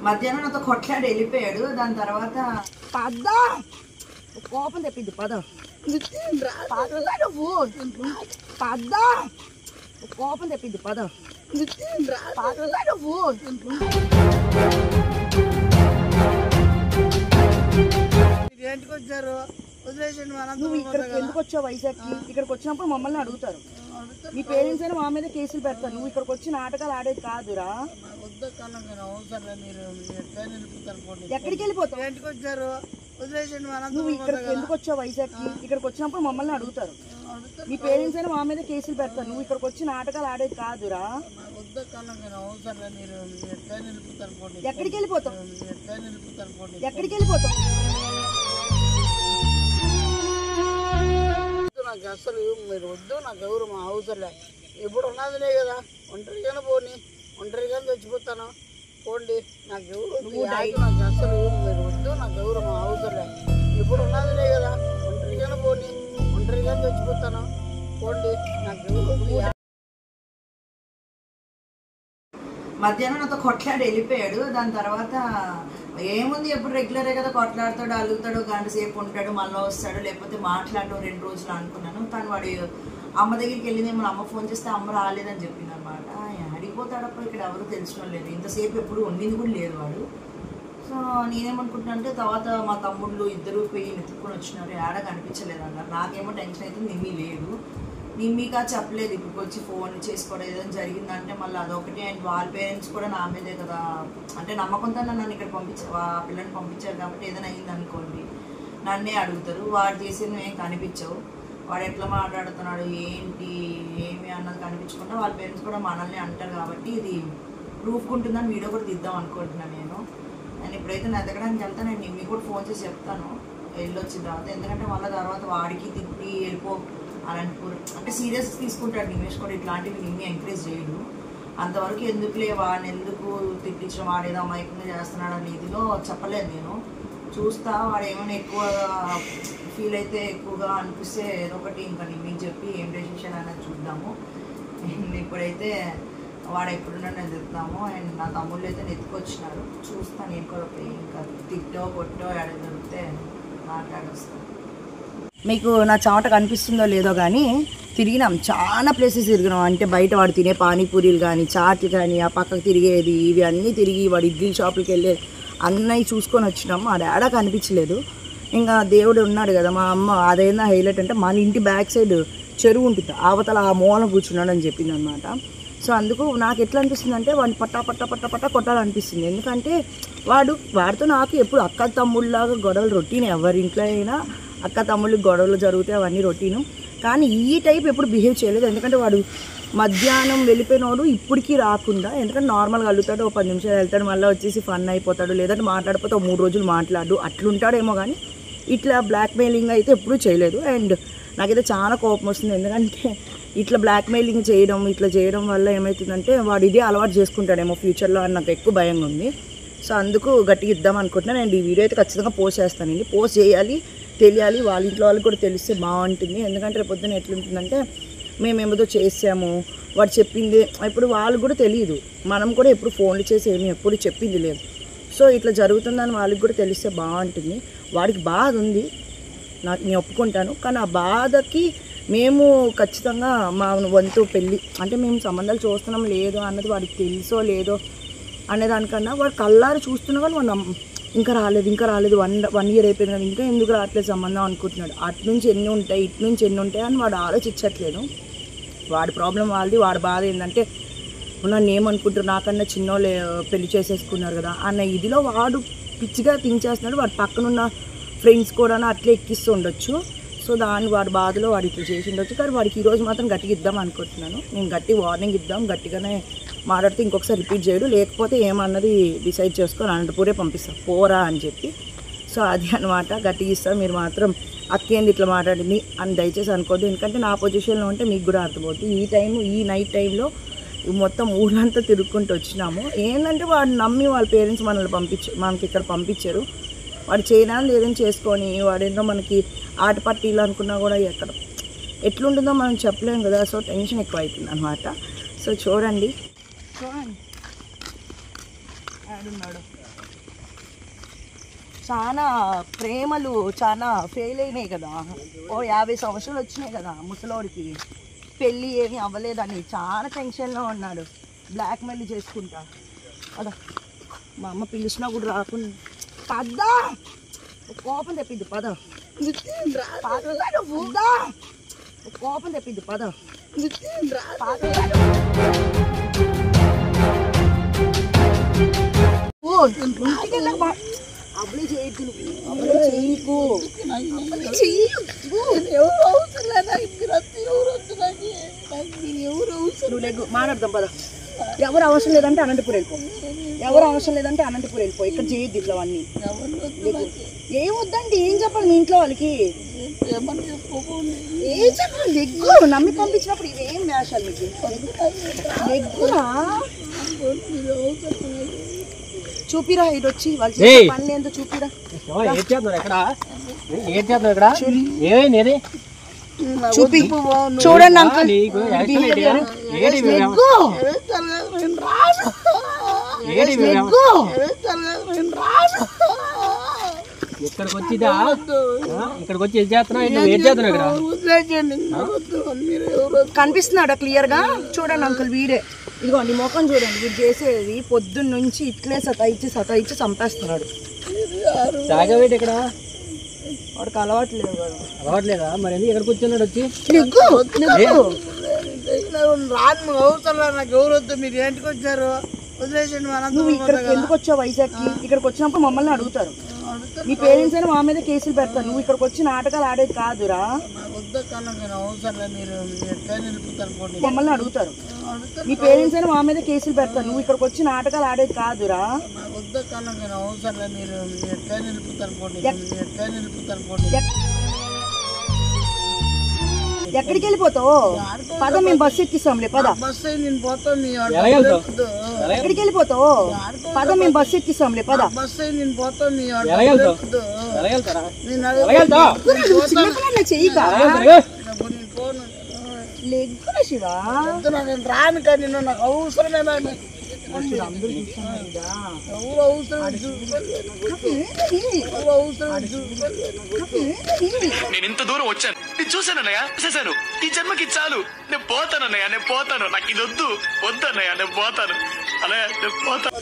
మధ్యాహ్నం నాతో కొట్లాడి వెళ్ళిపోయాడు. దాని తర్వాత పద కోపం తెప్పిద్ది పద పద కోపం తెప్పిద్ది పద ఏంటికి వచ్చారు? నువ్వు ఇక్కడికి ఎందుకు వచ్చావు? వైజాగ్కి ఇక్కడికి వచ్చినప్పుడు మమ్మల్ని అడుగుతారు. మీ పేరెంట్స్ అయినా మా మీద కేసులు పెడతారు. నువ్వు ఇక్కడికి వచ్చి నాటకాలు ఆడేది కాదురా. ఎక్కడికి వెళ్ళిపోతావు? ఏంటికి వచ్చారు? నువ్వు ఇక్కడికి ఎందుకు వచ్చావు? వైజాగ్కి ఇక్కడికి వచ్చినప్పుడు మమ్మల్ని అడుగుతారు. మీ పేరెంట్స్ అయినా మా మీద కేసులు పెడతారు. నువ్వు ఇక్కడికి వచ్చి నాటకాలు ఆడేది కాదురా. ఎక్కడికి వెళ్ళిపోతావు? ఎక్కడికి వెళ్ళిపోతావు? నాకు అసలు మీరు వద్దు, నాకు ఎవరు మా అవసరం ఎప్పుడు ఉన్నదిలే కదా. ఒంటరిగానే పోనీ, ఒంటరిగానే చచ్చిపోతాను పోండి. నాకు ఎవరు నాకు అసలు మీరు వద్దు, నాకు ఎవరు మా అవసరం ఎప్పుడు ఉన్నదిలే కదా. ఒంటరిగానే పోనీ, ఒంటరిగానే చచ్చిపోతాను పోండి. నాకు ఎవరు మధ్యాహ్నం నాతో కొట్లాడి వెళ్ళిపోయాడు. దాని తర్వాత ఏముంది, ఎప్పుడు రెగ్యులరే కదా, కొట్లాడతాడు, అలుగుతాడు, గంట సేపు ఉంటాడు, మళ్ళీ వస్తాడు, లేకపోతే మాట్లాడటం 2 రోజులు అనుకున్నాను. కానీ వాడు అమ్మ దగ్గరికి వెళ్ళింది. మన అమ్మ ఫోన్ చేస్తే అమ్మ రాలేదని చెప్పింది అనమాట. అడిగిపోతాడప్పుడు ఇక్కడ ఎవరు తెలిసిన లేదు. ఇంతసేపు ఎప్పుడు వండింది కూడా లేదు వాడు. సో నేనేమనుకుంటున్నా అంటే తర్వాత మా తమ్ముళ్ళు ఇద్దరు పోయి నెత్తుకొని వచ్చినారు, ఏడ కనిపించలేదు అన్నారు. నాకేమో టెన్షన్ అయితే నిమ్మి లేదు, నిమ్మికా చెప్పలేదు. ఇప్పుడు వచ్చి ఫోన్ చేసుకోవడం ఏదైనా జరిగిందంటే మళ్ళీ అదొకటి. అండ్ వాళ్ళ పేరెంట్స్ కూడా నా మీదే కదా, అంటే నమ్మకంతో నన్ను ఇక్కడ పంపించారు, ఆ పిల్లని పంపించారు కాబట్టి ఏదైనా అయింది అనుకోండి నన్నే అడుగుతారు. వాడు చేసేది ఏం కనిపించవు, వాడు ఎట్లా మాట్లాడుతున్నాడు ఏంటి ఏమి అన్నది కనిపించకుండా వాళ్ళ పేరెంట్స్ కూడా మనల్ని అంటారు. కాబట్టి ఇది ప్రూఫ్ ఉంటుందని వీడియో కూడా తీద్దాం అనుకుంటున్నాను నేను ఇప్పుడైతే నా దగ్గడానికి వెళ్తా. నేను నిమ్మి కూడా ఫోన్ చేసి చెప్తాను వెళ్ళొచ్చిన తర్వాత. ఎందుకంటే మళ్ళీ తర్వాత వాడికి తిప్పి వెళ్ళిపో అనంతపూర్ అంటే సీరియస్ తీసుకుంటాడు నిమేష్ కూడా. ఇట్లాంటివి నిమ్మి ఎంకరేజ్ చేయడు. అంతవరకు ఎందుకులే వాడిని ఎందుకు తిట్టించడం, వాడేదో అమాయకంగా చేస్తున్నాడు అనే ఇదిలో చెప్పలేదు నేను. చూస్తా వాడు ఏమైనా ఎక్కువ ఫీల్ అయితే ఎక్కువగా అనిపిస్తే ఏదో ఒకటి ఇంకా నిమ్మికి చెప్పి ఏం డెసిషన్ అనేది చూద్దాము. ఇప్పుడైతే వాడు ఎప్పుడున్నా చెప్తాము. అండ్ నా తమ్ముళ్ళు అయితే నెత్తుకొచ్చినారు, చూస్తాను నేను కూడా పోయి ఇంకా తిట్టో కొట్టో ఎడ దొరికితే మాట్లాడొస్తాను. మీకు నా చాట కనిపిస్తుందో లేదో కానీ తిరిగినాం, చాలా ప్లేసెస్ తిరిగినాం. అంటే బయట వాడు తినే పానీపూరీలు కానీ చాట్లు కానీ ఆ పక్కకు తిరిగేది ఇవి అన్నీ తిరిగి వాడు ఇడ్లీ షాపులకి వెళ్ళేది అన్నవి చూసుకొని వచ్చినాము. ఆ డాడా కనిపించలేదు. ఇంకా దేవుడు ఉన్నాడు కదా. మా అమ్మ అదైనా హైలైట్ అంటే మన ఇంటి బ్యాక్ సైడ్ చెరువు ఉంటుంది, అవతల ఆ మూలం కూర్చున్నాడు అని చెప్పింది అనమాట. సో అందుకు నాకు ఎట్లా అనిపిస్తుంది అంటే వాడిని పట్టా పట్టా పట్టా పట్టా కొట్టాలనిపిస్తుంది. ఎందుకంటే వాడితో నాకు ఎప్పుడు అక్క తమ్ముళ్ళలాగా గొడవలు రొటీన్, ఎవరి ఇంట్లో అయినా అక్క తమ్ముళ్ళకి గొడవలు జరుగుతాయి, అవన్నీ రొటీను. కానీ ఈ టైప్ ఎప్పుడు బిహేవ్ చేయలేదు. ఎందుకంటే వాడు మధ్యాహ్నం వెళ్ళిపోయినోడు ఇప్పటికీ రాకుండా, ఎందుకంటే నార్మల్గా వెళ్తాడు, 10 నిమిషాలు వెళ్తాడు, మళ్ళీ వచ్చేసి ఫన్ అయిపోతాడు, లేదంటే మాట్లాడిపోతే 3 రోజులు మాట్లాడు అట్లుంటాడేమో. కానీ ఇట్లా బ్లాక్మెయిలింగ్ అయితే ఎప్పుడూ చేయలేదు. అండ్ నాకైతే చాలా కోపం వస్తుంది. ఎందుకంటే ఇట్లా బ్లాక్మెయిలింగ్ చేయడం ఇట్లా చేయడం వల్ల ఏమవుతుందంటే వాడు ఇదే అలవాటు చేసుకుంటాడేమో ఫ్యూచర్లో అని నాకు ఎక్కువ భయంగా ఉంది. సో అందుకు గట్టిగా ఇద్దాం అనుకుంటున్నాను. అండ్ ఈ వీడియో అయితే ఖచ్చితంగా పోస్ట్ చేస్తానండి. పోస్ట్ చేయాలి, తెలియాలి, వాళ్ళ ఇంట్లో వాళ్ళకి కూడా తెలిస్తే బాగుంటుంది. ఎందుకంటే రేపు పొద్దున్న ఎట్లుంటుందంటే మేమేమో చేసాము, వాడు చెప్పింది ఇప్పుడు వాళ్ళు కూడా తెలియదు, మనం కూడా ఎప్పుడు ఫోన్లు చేసి ఏమి ఎప్పుడు చెప్పింది లేదు. సో ఇట్లా జరుగుతుందని వాళ్ళకి కూడా తెలిస్తే బాగుంటుంది. వాడికి బాధ ఉంది, నేను ఒప్పుకుంటాను. కానీ ఆ బాధకి మేము ఖచ్చితంగా మా వంతు పెళ్ళి అంటే మేము సంబంధాలు చూస్తున్నాం లేదో అన్నది వాడికి తెలుసో లేదో అనేదానికన్నా వాడు కళ్ళారు చూస్తున్నా కానీ వాడు ఇంకా రాలేదు 1 year అయిపోయింది కానీ ఇంకా ఎందుకు రావట్లేదు సంబంధం అనుకుంటున్నాడు. అటు నుంచి ఎన్ని ఉంటాయి ఇటు నుంచి ఎన్ని ఉంటాయి అని వాడు ఆలోచించట్లేదు. వాడి ప్రాబ్లం వాళ్ళది. వాడి బాధ ఏంటంటే నన్ను ఏమనుకుంటారు, నాకన్నా చిన్నోళ్ళే పెళ్లి చేసేసుకున్నారు కదా అన్న ఇదిలో వాడు పిచ్చిగా థింక్ చేస్తున్నాడు. వాడి పక్కనున్న ఫ్రెండ్స్ కూడా అట్లే ఎక్కిస్తూ ఉండొచ్చు. సో వాడి బాధలో వాడు ఇట్లా చేసి ఉండొచ్చు. కానీ వాడికి ఈరోజు మాత్రం గట్టిగా ఇద్దాం అనుకుంటున్నాను. నేను గట్టి వార్నింగ్ ఇద్దాం, గట్టిగానే మాట్లాడితే ఇంకొకసారి రిపీట్ చేయడు, లేకపోతే ఏమన్నది డిసైడ్ చేసుకొని అనంతపూరే పంపిస్తాను పోరా అని చెప్పి. సో అది అనమాట, గట్టిగా ఇస్తాను. మీరు మాత్రం అక్కేంది ఇట్లా మాట్లాడింది అని దయచేసి అనుకోవద్దు. ఎందుకంటే నా పొజిషన్లో ఉంటే మీకు కూడా అర్థమవుతుంది. ఈ నైట్ టైంలో మొత్తం ఊళ్ళంతా తిరుగుకుంటూ వచ్చినాము. ఏంటంటే వాడు నమ్మి వాళ్ళ పేరెంట్స్ మనకి ఇక్కడ పంపించారు. వాడు చేయడానికి ఏదైనా చేసుకొని వాడేందో మనకి ఆట పట్టీలు అనుకున్నా కూడా ఎక్కడ ఎట్లుంటుందో మనం చెప్పలేం కదా. సో టెన్షన్ ఎక్కువ అవుతుంది అనమాట. సో చూడండి ఎక్కడున్నాడు? చాలా ప్రేమలు చాలా ఫెయిల్ అయినాయి కదా. ఓ 50 సంవత్సరాలు వచ్చినాయి కదా ముసలోడికి, పెళ్ళి ఏమీ అవ్వలేదని చాలా టెన్షన్లో ఉన్నాడు. బ్లాక్మెయిల్ చేసుకుంటా. అదా మా అమ్మ పిలిచినా కూడా రాకుండా పద్దా కోపం తెప్పిద్దు పద. కోపం తెప్పిద్దు పద. అప్లై చేయకు, అప్లై చేయకు, మాట్లాడదాం పద. ఎవరు అవసరం లేదంటే అనంతపురం వెళ్ళిపో, ఎవరు అవసరం లేదంటే అనంతపురం వెళ్ళిపో. ఇక్కడ చేయొద్దు ఇట్లా అన్నీ. ఏం వద్దండి, ఏం చెప్పాలి మీ ఇంట్లో వాళ్ళకి? ఏం చెప్పాలి? లెగ్గు నమ్మి పంపించినప్పుడు ఇవేం వేషాలు మీకు? లెగ్గురా చూపిరా, ఇది వచ్చి వాళ్ళు పని ఏందో చూపిరా. చూపి చూడండి అంకుల్. ఇక్కడికి వచ్చిదా? ఇక్కడికి వచ్చి ఏం చేస్తున్నావు? ఏం చేస్తున్నావు ఇక్కడ? కనిపిస్తున్నాడా క్లియర్ గా? చూడండి అంకుల్, వీడే. ఇదిగో నీ ముఖం చూడండి. వీడు చేసేది పొద్దున్న నుంచి ఇట్లే సతాయిచ్చి చంపేస్తున్నాడు. తాగవేటి ఇక్కడ? వాడికి అలవాట్లేదు కదా. అలవాట్లేదా? మరి ఎందుకు ఇక్కడ కూర్చున్నాడు వచ్చి? రాను అవసరం నాకు ఎవరు వద్దు. మీరు ఏంటికి వచ్చారు? వదిలేసండి. నువ్వు ఇక్కడికి ఎందుకు వచ్చావు వైజాగ్కి? ఇక్కడికి వచ్చినప్పుడు మమ్మల్ని అడుగుతారు. మీ పేరెంట్స్ అయినా మా మీద కేసులు పెడతారు. నువ్వు ఇక్కడికి వచ్చి నాటకాలు ఆడేది కాదురా. మమ్మల్ని అడుగుతారు. మీ పేరెంట్స్ అయినా మా మీద కేసులు పెడతారు. నువ్వు ఇక్కడికి వచ్చి నాటకాలు ఆడేది కాదురా. ఎక్కడికి వెళ్ళిపోతావు? పద, మేము బస్సు ఎక్కిస్తాంలే పద. ఎక్కడికి వెళ్ళిపోతావు? పద, మేము బస్సు ఎక్కిస్తాంలే పద. చెయ్యిక లెగ్గున శివ రాను కానీ నాకు అవసరమే. నేను ఇంత దూరం వచ్చాను, నేను చూశానన్నయ్య, చూసేశాను. ఈ జన్మకి చాలు, నేను పోతానన్నయ్య, నేను పోతాను. నాకు ఇది వద్దు, వద్దన్నయ్య, నేను పోతాను. అన్నయ్య నేను పోతాను.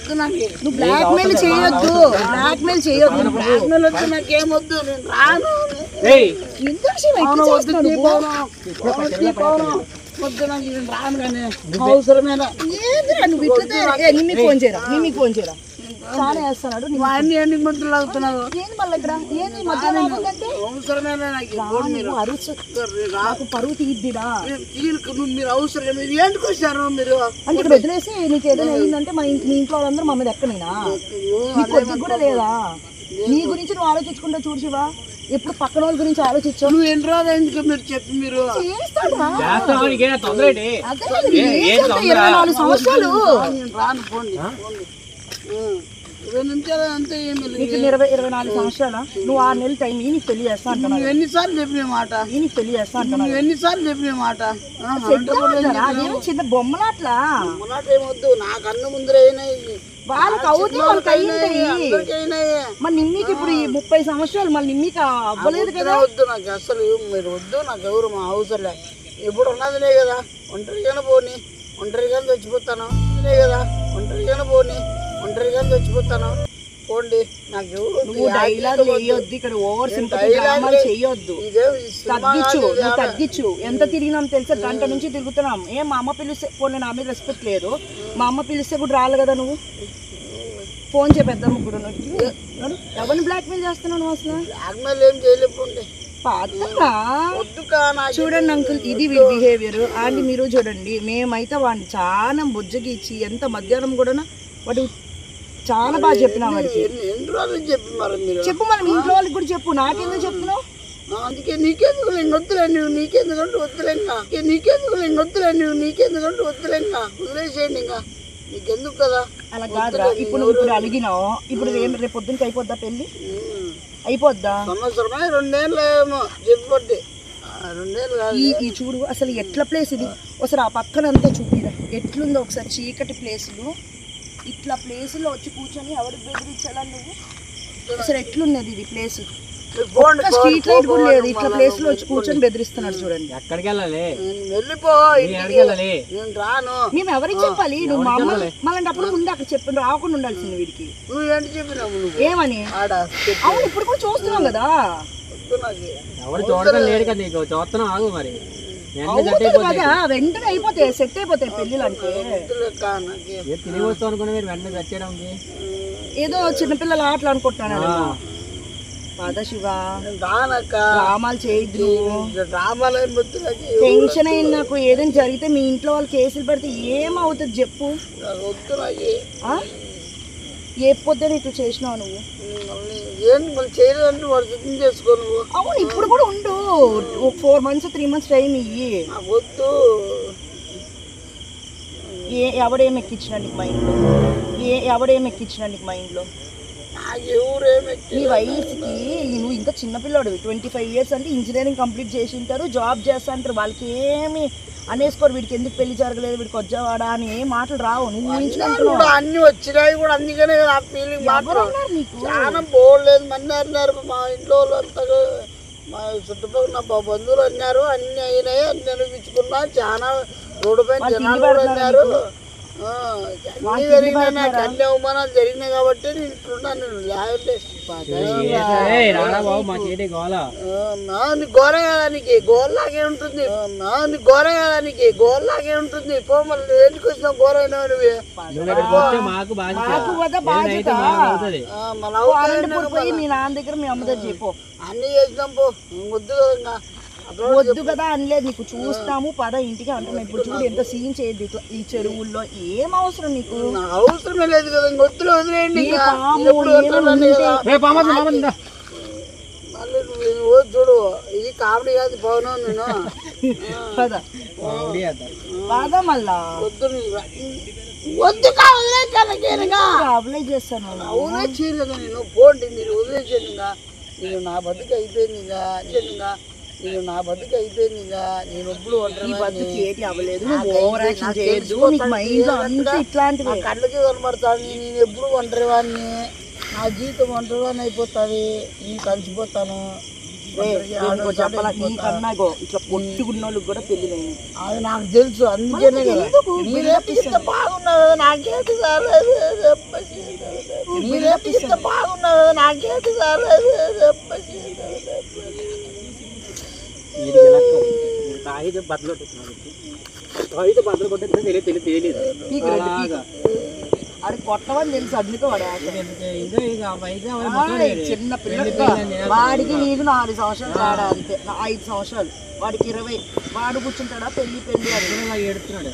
నువ్వు బ్లాక్ మెయిల్ చేయొద్దు, బ్లాక్ మెయిల్ చేయొద్దు. బ్లాక్ మెయిల్ వచ్చి నాకేమొద్దు, నేను రాను. వద్దు నాకు నేను రాను. కానీ అవసరమేనా? నువ్వు ఇట్లా నిమ్మికి ఫోన్ చేయరా, నిమ్మికి ఫోన్ చేయరా. చాలా వేస్తున్నాడు. అన్ని ఎన్ని మంత్రులు అవుతున్నావు? ఏంది మళ్ళీ ఇక్కడ ఏంది మధ్యాహ్నం? అవసరమేనా నాకు పరువు తీద్దిరా. మీరు అవసరం మీరు ఏంటికి వచ్చారు? మీరు అంటే ఇక్కడ వదిలేసి నీకు ఏదైనా అయిందంటే మీ ఇంట్లో వాళ్ళందరూ మా మీద ఎక్కడైనా నీకు కొద్దిగా కూడా లేదా? నీ గురించి నువ్వు ఆలోచించుకుంటా చూడు శివ. ఎప్పుడు పక్కన వాళ్ళ గురించి ఆలోచించావు. నువ్వు ఎన్ని రోజులు ఎందుకు మీరు చెప్పి మీరు 24 సంవత్సరాలు రాను. పోండి 20 నిమిషాలు అంతే. ఏమి నీకు 24 సంవత్సరాల నువ్వు 6 నెలలు టైం ఈ నీకు పెళ్లి చేస్తా అంటున్నా. నువ్వు ఎన్నిసార్లు చెప్పిన మాట? ఈ నీకు పెళ్లి చేస్తా అంటున్నా. నువ్వు ఎన్నిసార్లు చెప్పిన మాట? చిన్న బొమ్మలాట్లా ఏమొద్దు. నాకు అన్న ముందర అయినాయి, వాళ్ళకి అవుతాయి, వాళ్ళకి అయ్యింటాయి. మరి నిమ్మికి ఇప్పుడు ఈ 30 సంవత్సరాలు మళ్ళీ నిమ్మికి అవ్వలేదు కదా. వద్దు నాకు అసలు, మీరు వద్దు. నాకు ఎవరు మా అవసరం ఎప్పుడు ఉన్నదిలే కదా. ఒంటరిగానే పోని, ఒంటరిగానే చచ్చిపోతాను కదా. ఒంటరిగానే పోని, ఒంటరిగానే చచ్చిపోతాను. పోండి. నాకు ఎవరు నువ్వు డైలాగ్ వేయొద్దు ఇక్కడ. ఓవర్ సింపతి డ్రామాలు చెయ్యొద్దు. తగ్గించు, నువ్వు తగ్గించు. ఎంత తిరిగినాం తెలుసా? గంట నుంచి తిరుగుతున్నాం. మా అమ్మ పిలిస్తే పోనీ నా మీద రెస్పెక్ట్ లేదు. మా అమ్మ పిలిస్తే కూడా రాలి కదా. నువ్వు ఫోన్ చేయి పెద్ద ముగ్గురు. ఎవరిని బ్లాక్మెయిల్ చేస్తున్నావు నువ్వు అసలు? బ్లాక్మెయిల్ ఏం చేయలేకపోండి. చూడండి అంకుల్, ఇది వీడి బిహేవియర్. అండ్ మీరు చూడండి, మేమైతే వాడిని చాలా బుజ్జగిచ్చి ఎంత మధ్యాహ్నం కూడా వాడు చాలా బాగా చెప్పినా వాడికి. చెప్పు, మనం ఇంట్లో వాళ్ళకి కూడా చెప్పు. నాకెందుకు చెప్తున్నావు? అందుకే నీకెందుకు వద్దులే. నువ్వు నీకెందుకంటే వద్దులే. నీకెందుకు వద్దులే. నువ్వు నీకెందుకంటే వద్దులే. వదిలేసేయండి. ఇంకా నీకెందుకు కదా. అలా కాదురా. ఇప్పుడు నువ్వు ఇప్పుడు అలిగినావు. ఇప్పుడు రేపు పొద్దునకి అయిపోద్దా పెళ్ళి? అయిపోద్దా? సంవత్సరమే 2 ఏళ్ళు ఏమో చెప్పబట్టి. 2 ఏళ్ళు కాదు. ఈ చూడు అసలు ఎట్లా ప్లేస్ ఇది. ఒకసారి ఆ పక్కనంతా చూపిరా ఎట్లుందో ఒకసారి. చీకటి ప్లేసులు ఇట్లా ప్లేసులో వచ్చి కూర్చొని ఎవరికి బెదిరించాలా నువ్వు? అసలు ఎట్లున్నది ఇది ప్లేస్? స్ట్రీట్ లైట్ కూడా లేదు, ఇట్లా ప్లేస్ లో వచ్చి కూర్చొని బెదిరిస్తున్నాడు చూడండి. ఎక్కడికి వెళ్ళాలి? వెళ్ళిపో, ఎక్కడికి వెళ్ళాలి? నేను రాను. మేము ఎవరికి చెప్పాలి? నువ్వు మా అమ్మ మళ్ళంటప్పుడు ముందు అక్కడ చెప్పి రాకుండా ఉండాల్సింది వీడికి. నువ్వు ఏంటి చెప్పినావు? నువ్వు ఏమని? అవును, ఇప్పుడు కూడా చూస్తున్నాం కదా. ఎవరు చూడడం లేదు కదా నీకు, చూస్తున్నాం. ఆగు మరి వెంటనే అయిపోతాయి, సెట్ అయిపోతాయి పెళ్ళిళ్ళు అంటే. తిరిగి వస్తాం అనుకున్నా మీరు వెంటనే వచ్చేయడం ఏదో చిన్నపిల్లలు ఆటలు అనుకుంటున్నాను. పద శివ, డ్రామాలు చేయద్దు. టెన్షన్ అయింది నాకు. ఏదైనా జరిగితే మీ ఇంట్లో వాళ్ళు కేసులు పెడితే ఏమవుతుంది చెప్పు? ఏ పొద్దున ఇట్లా చేసినావు నువ్వు? అవును, ఇప్పుడు కూడా ఉండు. 4 months 3 months టైం ఇయ్యి. ఎవడేం ఎక్కించినా నీకు మైండ్లో? ఎవడేం ఎక్కించినా నీకు మైండ్లో? నీ వయసుకి నువ్వు ఇంకా చిన్నపిల్లాడు. 25 years అంటే ఇంజనీరింగ్ కంప్లీట్ చేసి ఉంటారు, జాబ్ చేస్తా అంటారు. వాళ్ళకి ఏమి అనేసుకోరు, వీడికి ఎందుకు పెళ్లి జరగలేదు, వీడికి వచ్చేవాడా అని ఏ మాటలు రావు. నువ్వు ఊహించుకుంటున్నావు. అన్ని వచ్చినాయి కూడా, అందుకనే ఆ ఫీలింగ్ నీకు చాలా పోలేదు. మంది అన్నారు మా ఇంట్లో వాళ్ళు అంతగా, మా చుట్టుపక్కల నా బంధువులు అన్నారు. అన్ని అయినాయి, అన్ని అనిపించుకున్నా. చాలా రోడ్డు పైన జనాలు కూడా అన్నారు. అన్ని జరిగినాయి, నాకు అన్ని అవమానాలు జరిగినాయి కాబట్టి నేను ఇట్లున్నాను. నేను లేకపోతే గోర కదానికి గోల్లాగే ఉంటుంది. గోరగానికి గోల్లాగే ఉంటుంది. పో, మళ్ళీ ఎందుకు వచ్చినావు? గోర అయినావు నువ్వే. మీ నాన్న దగ్గర మీ అమ్మ దగ్గర చెప్పు. అన్ని చేసినాం పో, వద్దు కదా. వద్దు కదా అనలేదు నీకు. చూస్తాము పద ఇంటికి అంటున్నావు. ఇప్పుడు చూడు ఎంత సీన్ చేయద్దు ఇట్లా ఈ చెరువుల్లో. ఏం అవసరం నీకు? అవసరమే లేదు కదా. వద్దులు వదిలేయండి. చూడు, ఇది కామెడీ కాదు పవన్. నేను పద పద మళ్ళా. వద్దు అప్లై చేస్తాను. అవునే చేయలేదు నేను. పోండి, మీరు వదిలేసాను. ఇంకా నేను నా బతుకు అయిపోయింది. నేను నా బతుకు అయిపోయింది. నేను ఎప్పుడు కళ్ళకి కనబడతాను. నేను ఎప్పుడు ఒంటరి వాడిని. నా జీవితం ఒంటరి వాడిని అయిపోతుంది. నేను కలిసిపోతాను. ఇట్లా పొట్టుకున్నోళ్ళకి కూడా పెళ్ళిపోయింది. అది నాకు తెలుసు, అందుకనే కదా. మీరేపు ఇంత బాగున్నావు కదా, నాకేంటి కాలేదు. మీరేపు ఇంత బాగున్నావు కదా, నాకేంటి కాలేదు. అది కొట్టమని తెలుసు, అందుకే వాడు చిన్న పిల్లలు. వాడికి నీకు 4 సంవత్సరాలు తేడా అంతే. 5 సంవత్సరాలు, వాడికి 20. వాడు కూర్చుంటాడా పెళ్లి అని ఏడుస్తున్నాడు.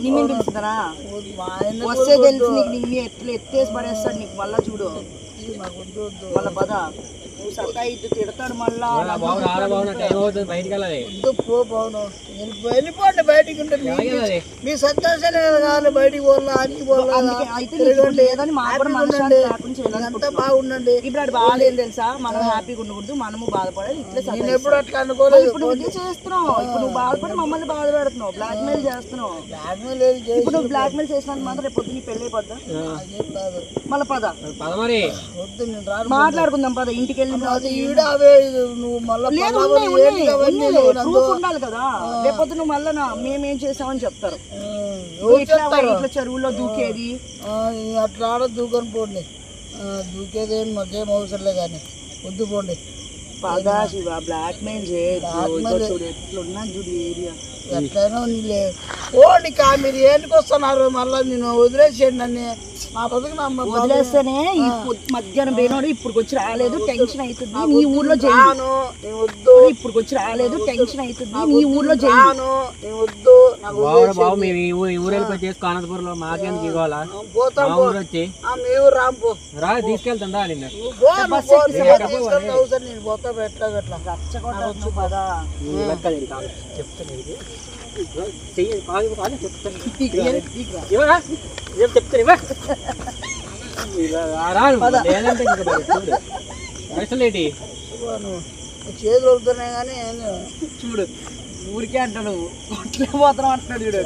నిన్నే పిలుస్తారా? వస్తే తెలుసు నీకు. నిన్ను ఎట్లా ఎత్తేసి పడేస్తాడు నీకు. మళ్ళా చూడు మళ్ళా పద. నువ్వు సత్తా ఇటు తిడతాడు మళ్ళా. వెళ్ళిపోండి బయటికి. మీ సంతోషాన్ని కావాలి. బయటికి పోలా, అన్ని పోలా. లేదని మా అంతా బాగుండండి. ఇప్పుడు అది బాగాలేదు తెలుసా? మనం హ్యాపీగా ఉండకూడదు, మనము బాధపడాలి. ఇట్లా నేను ఎప్పుడు అట్లా అనుకోలేదు. ఇప్పుడు నువ్వు చేస్తున్నావు. ఇప్పుడు నువ్వు బాధపడి మమ్మల్ని బాధ పెడుతున్నావు, బ్లాక్ మెయిల్ చేస్తున్నావు. ఇప్పుడు నువ్వు బ్లాక్ మెయిల్ చేసినందుకు మాత్రం రేపు పొద్దు నీ పెళ్ళి అయిపోద్దా? మళ్ళీ పద వద్దు, నేను రాను. మాట్లాడుకుందాం పద. ఇంటికి వెళ్ళిన ప్రూఫ్ ఉండాలి కదా. రేపొద్దు నువ్వు మళ్ళా మేమేం చేసామని చెప్తారు. ఇట్లా చెరువులో దూకేది అట్లా ఆడ దూకొని పోండి. దూకేదేం మాకేం అవసరం లే కానీ వద్దు పోండి. పదా శివ, బ్లాక్ మెయిల్ చేయొద్దు. ఎట్లున్నా చూడు ఏరియా. ఎట్లయినా నీళ్ళే పోండి. మీరు ఏంటికి వస్తున్నారు? మళ్ళీ నేను వదిలేసేయండి. నన్ను నా బతుకు వదిలేస్తేనే మధ్యాహ్నం పోయినాడు. ఇప్పుడు వచ్చి రాలేదు, టెన్షన్ అవుతుంది. నీ ఊర్లో చేయను. వద్దు, ఇప్పుడు వచ్చి రాలేదు, టెన్షన్ అవుతుంది. నీ ఊర్లో చేయను. వద్దు. అనంతపురంలో మాకేందుకు ఇవ్వాలా? వచ్చి మీ ఊరు రాంపో రా, తీసుకెళ్తాండా నిన్న. నేను పోతా. ఎట్లా ఎట్లా రచ్చగొట్టచ్చు పదా. చేతులు అవుతున్నాయి కానీ చూడు ఊరికే అంటాడు కొట్లే పోతాం అంటున్నాడు వీడు.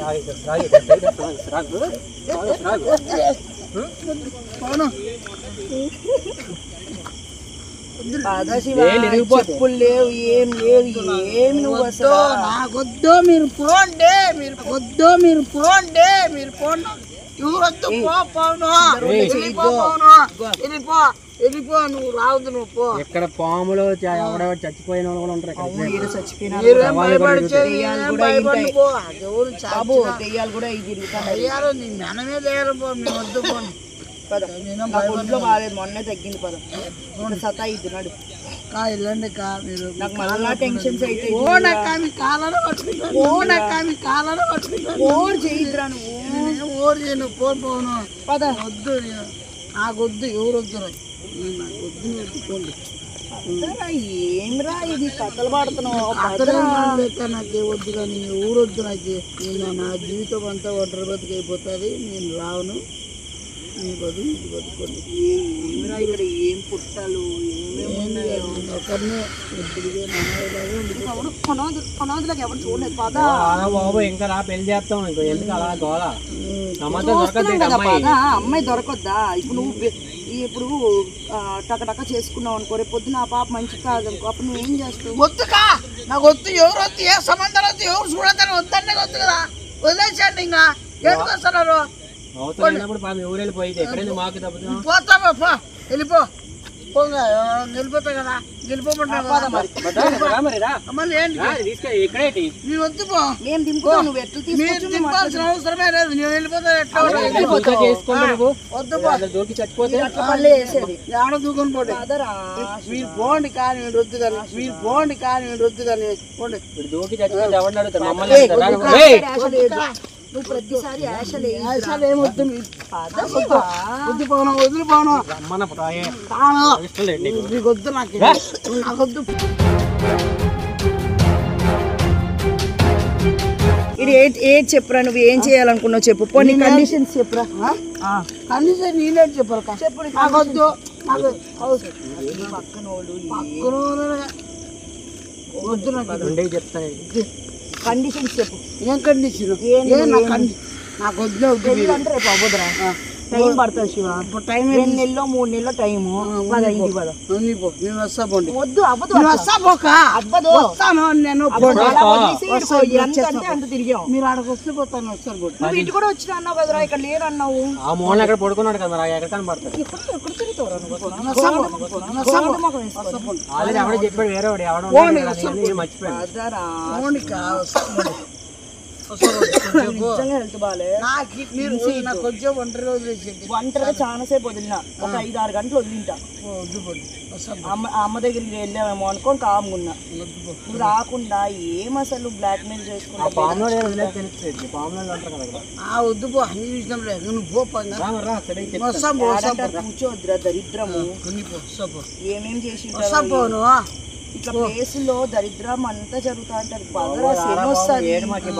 చెప్పులు లేవు ఏం లేవు ఏమి నువ్వు అసలు నాకొద్దు మీరు పోండి మీరు పోండి ఎవరొద్దు వెళ్ళిపో నువ్వు రావద్దు నువ్వు పో. ఇక్కడ పాములు ఎవడెవరు చచ్చిపోయిన వాళ్ళు కూడా ఉంటారు. దెయ్యాలు కూడా ఇది అయ్యారు నీ మనమే లేరు పో మేము వద్దు పోను. ఒంట్లో బాగాలేదు మొన్నే తగ్గింది పదం సతా ఇద్దున్నాడు వెళ్ళండి కా మీరు నాకు మళ్ళా టెన్షన్స్ అయితే కాలను పట్టుకుంటాను ఓర్ చేయద్దురా నువ్వు ఓరు చేయను పోను పద వద్దు నాకొద్దు ఎవరు వద్దు నాకొద్దు వద్దుకోండి. ఏమిరా ఇది కథలు పాడుతున్నావు నాకు వద్దు కానీ ఎవరు వద్దు నాకు. నేను నా జీవితం అంతా ఒంటరి బతుకు అయిపోతుంది. నేను రావును నీ బతుకు ఇది బతుకోండి. ఏమిరా ఇక్కడ ఏం పుట్టాలు ఒకరినే కొనవదులకు ఎవరు చూడలేదు పద బాబు ఇంకా రా పెళ్లి చేస్తాం ఇంకో ఎందుకు అలా గోళ అమ్మాయి దొరకొద్దా ఇప్పుడు నువ్వు ఇప్పుడు టకటక చేసుకున్నావు అనుకో రేపు పొద్దున ఆ పాప మంచి కాదు అనుకో అప్పుడు నువ్వేం చేస్తావు? వద్దుకా నాకు వద్దు ఎవరు వద్దు ఏ సంబంధం వద్దు ఎవరు చూడద్దని వద్దనే వద్దు కదా వదిలేసండి ఇంకా ఎందుకొస్తున్నారు అవసరమైనప్పుడు ఊరు వెళ్ళిపోయింది ఎక్కడైనా మాకు తప్పుతున్నాం పోతామా పో వెళ్ళిపో వెళ్ళిపోతా కదా వెళ్ళిపోమంటారు మళ్ళీ ఏంటి నీ వద్దు పో మేము దింపుతాం నువ్వు ఎట్లు మీరు దింపాల్సిన అవసరమే లేదు నేను వెళ్ళిపోతా ఎట్లా వద్దు పో దూకి చచ్చిపోతే మళ్ళీ వేసేది ఆడ దూకొని పోండి మీరు పోండి కానీ నేను రొద్దు కానీ మీరు పోండి కానీ నేను రొద్దు కానీ పోండి దూకి చచ్చిపోతే ఎవరిని అడుగుతారు మమ్మల్ని నువ్వు ప్రతిసారి ఏమొద్దు వదిలిపోను వదిలిపోను నీకు వద్దు నాకొద్దు. ఇది ఏది చెప్పురా నువ్వు ఏం చేయాలనుకున్నావు చెప్పు కొన్ని కండిషన్స్ చెప్పురా. కండిషన్ నేనేది చెప్పాలి చెప్పు నాకొద్దు నాకు పక్కన వద్దు నాకు చెప్తాను కండిషన్స్ చెప్పు. ఏం కండిషన్ నాకు వద్దు అంటే రేపు అవ్వదురా టైం పడుతుంది శివ. టైం 2 నెలలో 3 నెలల టైము నేను వస్తా పోండి వద్దు అవ్వదు వస్తా పోక అవ్వదు వస్తాను నేను అంత తిరిగాం మీరు ఆడకు వస్తే పోతాను వస్తారు నువ్వు ఇటు కూడా వచ్చినా అన్నావు కదరా ఇక్కడ లేరు అన్నావు. ఆ మూల ఎక్కడ పడుకున్నాడు కదా ఎక్కడ కనపడతాడు ఎక్కడ తిరుగుతావురా ఆల్రెడీ ఎవడో చెప్పాడు వేరే వాడు ఎవడో మర్చిపోయాడు హెల్త్ బాగాలే ఒంటరిగా చాలా సేపు వదిలినా ఒక 5-6 గంటలు వదిలింటా. అమ్మ దగ్గరికి వెళ్ళామేమో అనుకోని కాముకున్నా. నువ్వు రాకుండా ఏం అసలు బ్లాక్ మెయిల్ చేసుకుంటా కూర్చోద్దురా దరిద్రము ఏమేం చేసి ఇట్లా ప్లేసులో దరిద్రం అంతా జరుగుతా అంటారు.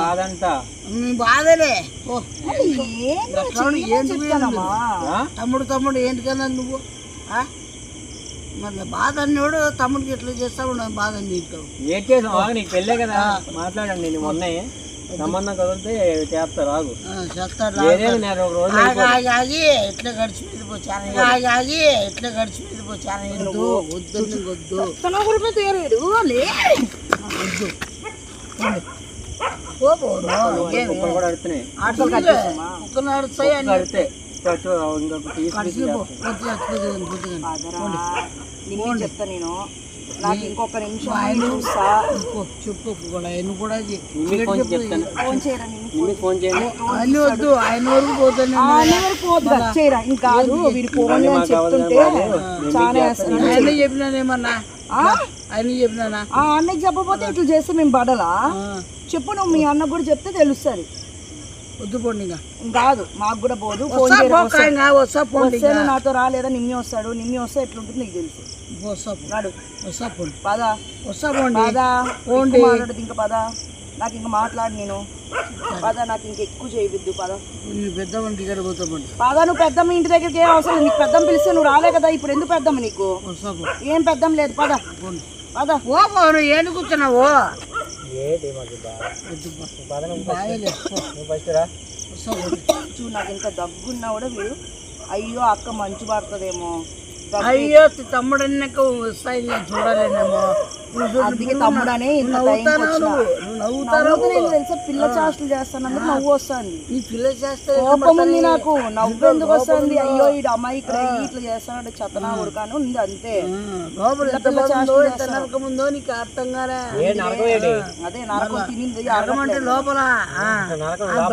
బాధ అంతా బాధలే తమ్ముడు ఏంటి కదా నువ్వు మరి బాధ అన్నోడు తమ్ముడికి ఎట్లా చేస్తావు బాధ నీకు ఏం చేసావు నీకు పెళ్ళే కదా మాట్లాడండి నేను మొన్న సంబంధం కదిలితే చేస్తారు రాగు చేస్తాడు ఎట్లా గడిచి మీద పోచాను ఎట్లా గడిచి మీద పోచాను వద్దు వద్దు కూడా అడుగుతున్నాయి చెప్తా నేను నాకు ఇంకొక నిమిషం చెప్పు కూడా ఆయన కూడా ఫోన్ చేయరా ఆయన వద్దు ఆయన వరకు పోతాను చేయరా ఇంకా వీడి ఫోన్ అని చెప్తుంటే చాలా ఆయన చెప్పినానేమన్నా ఆయన చెప్పినానా అన్నకి చెప్పకపోతే ఇట్లా చేస్తే మేము పడలా చెప్పు నువ్వు మీ అన్న కూడా చెప్తే తెలుస్తుంది. వద్దు పోండి కాదు మాకు కూడా పోదు నాతో రాలేదా నిమ్మి వస్తాడు నిమ్మి వస్తే ఎట్లుంటుంది నీకు తెలుసు. మాట్లాడదు ఇంకా పద నాకు ఇంకా మాట్లాడు నేను పద నాకు ఇంకా ఎక్కువ చేయవద్దు పద పెద్దమ్మ ఇక్కడ పోతామండి పద నువ్వు పెద్దమ్మ ఇంటి దగ్గరికి ఏం అవసరం నీకు పెద్దమ్మ పిలిస్తే నువ్వు రాలే కదా ఇప్పుడు ఎందుకు పెద్దమ్మ నీకు ఏం పెద్దమ్మ లేదు పద పద ఏం కూర్చున్నావు ఏంటి మాకు బాధ నువ్వు ఫస్ట్ రా. చూడు నాకు ఇంత దగ్గున్నా కూడా వీడు అయ్యో అక్క మంచు పడుతుందేమో అయ్యో తమ్ముడు వస్తాయి నేను చూడలేనేమో. అందుకే తమ్ముడనే ఇంత తెలుసా పిల్ల చేష్టలు చేస్తానందుకు నవ్వు వస్తుంది. ఈ పిల్ల చేస్తే కోపం ఉంది నాకు, నవ్వు ఎందుకు వస్తుంది? అయ్యో ఈ అమ్మాయి ఇక్కడ ఇట్లా చేస్తానంటే చెత్తనా ఉడకాను ఉంది అంతే. నరకముందో నీకు అర్థం కాలే. అదే నరకం తినింది అరగమంటే లోపల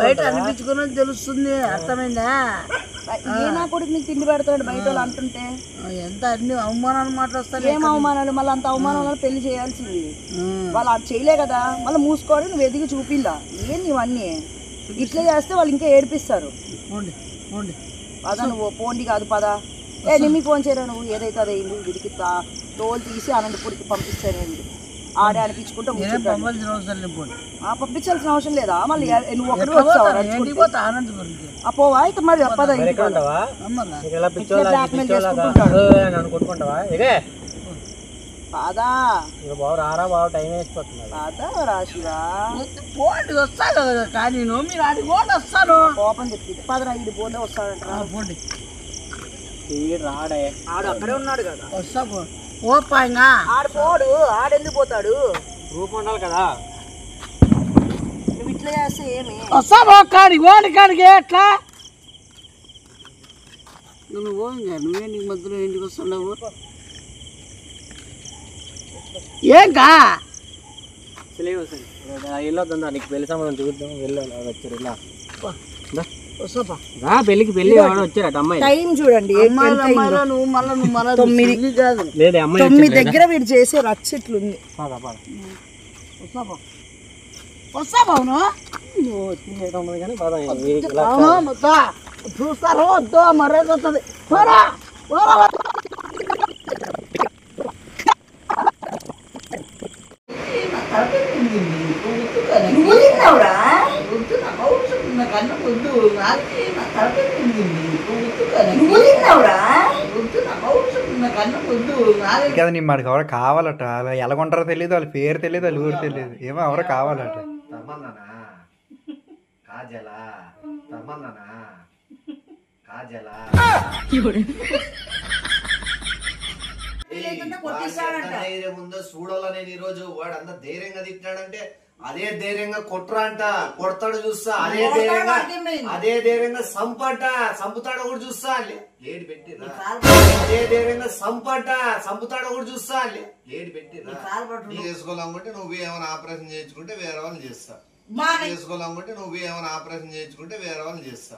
బయట అనిపించుకుని తెలుస్తుంది. అర్థమైందా? ఏ నా కొడుకు నీకు తిండి పెడతాడు బయట వాళ్ళు అంటుంటే ఎంత అన్ని అవమానాలు మాట్లాడతారు. ఏం అవమానాలు? మళ్ళీ అంత అవమానాలు పెళ్లి చేయాల్సింది వాళ్ళు అది చేయలే కదా. మళ్ళీ మూసుకోవాలి నువ్వు ఎదిగి చూపిల్లా ఏంది ఇవన్నీ? ఇట్లా చేస్తే వాళ్ళు ఇంకా ఏడిపిస్తారు. పదా నువ్వు పోండి కాదు పదా. నిమ్మి ఫోన్ చేయరా నువ్వు ఏదైతే అదైంది. వీడికి తోలు తీసి అనంతపూర్కి పంపించానండి. ఆడే అనిపించుకుంటే పంపించాల్సిన అవసరం లేదా? మళ్ళీ నువ్వు ఒకటి వచ్చావు పోవా ఇక మరి పదా బ్లాక్మెయిల్ చేసుకుంటుంటాడు. పాదా టైం వేసిపోతుంది. పాదా రాశివా పోండి వస్తాను కదా. కానీ మీరు ఆడికి పోండి వస్తాను. కోపం చెప్పింది పదరా ఇటు పోతే వస్తాడంట. పోండి రాడే ఆడు అక్కడే ఉన్నాడు కదా. వస్తా పోపాయింగా ఆడు పోడు. ఆడెందుకు పోతాడు? రూపం ఉండాలి కదా. నువ్వు ఇట్లా చేస్తే ఏమి? వస్తా కాడికి ఓడి కాడికి ఎట్లా నువ్వు పోయింగా. నువ్వే నీకు మధ్యలో ఇంటికి వస్తున్నావు ఏంకా? వెళ్ళొద్దా నీకు పెళ్లి సంబంధం చూద్దాం. వెళ్ళాలి వచ్చారు ఇలా వస్తాపా పెళ్లికి పెళ్లి వచ్చారట అమ్మాయి. టైం చూడండి నువ్వు మళ్ళీ 9 కాదు లేదు అమ్మాయి 9 దగ్గర వీడు చేసే రచ్చిట్లుంది. వస్తాను కానీ చూస్తారో వద్దో మరేది వస్తుంది. నువ్వు తిన్నావురా? నువ్వు తిన్నావురా? కదా నీ మాడికి ఎవరు కావాలట. అలా ఎలాగొంటారో తెలియదు, వాళ్ళ పేరు తెలియదు, వాళ్ళ ఊరు తెలియదు, ఏమో ఎవరో కావాలట. ముందు చూడాలని ఈ రోజు వాడు అంత ధైర్యంగా తిట్టాడంటే అదే ధైర్యంగా కొట్టరా అంట. కొడతాడు చూస్తా. అదే ధైర్యంగా సంపుతాడు కూడా చూస్తా. లేడి పెట్టిరా. అదే ధైర్యంగా సంపుతాడు కూడా చూస్తా. లేడి పెట్టిరా. చేసుకోవాలనుకుంటే నువ్వు ఏమైనా ఆపరేషన్ చేయించుకుంటే వేరే వాళ్ళని చేస్తా. చేసుకోవాలనుకుంటే నువ్వు ఏమైనా ఆపరేషన్ చేయించుకుంటే వేరే వాళ్ళని చేస్తా.